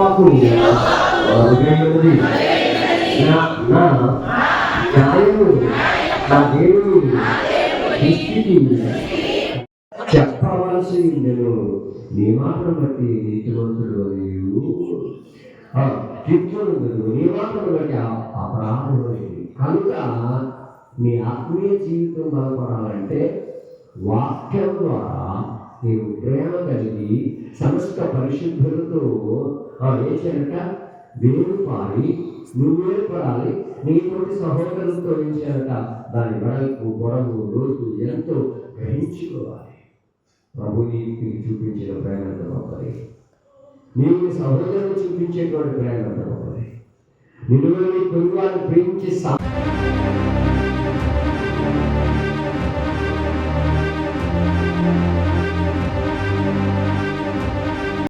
యెహోవాకు మరుగైనది నా న్యాయము, నా దేవుని దృష్టికి చెప్పవలసి ఉండెను. నీ మాటను బట్టి నీతివంతుడు నీవు తీర్చునందుకు, నీ మాటను బట్టి అపరాధం కనుక నీ ఆత్మీయ జీవితం బలపడాలంటే వాక్యం ద్వారా నీవు ప్రేమ కలిగి సమస్త పరిశుద్ధులతో ఏం చేయాలంట? వేరుపారి నువ్వు వేరుపడాలి. నీతోటి సహోదరులతో ఏం చేయాలట? దాని వెడల్పు, పొడవు, లోతు ఎంతో గ్రహించుకోవాలి. ప్రభు నీకు చూపించిన ప్రేమ ఎంత గొప్పది! నీవు సహోదరులు చూపించేటువంటి ప్రేమ ఎంత గొప్పది! నిన్ను నీ పొరుగువారిని ప్రేమించి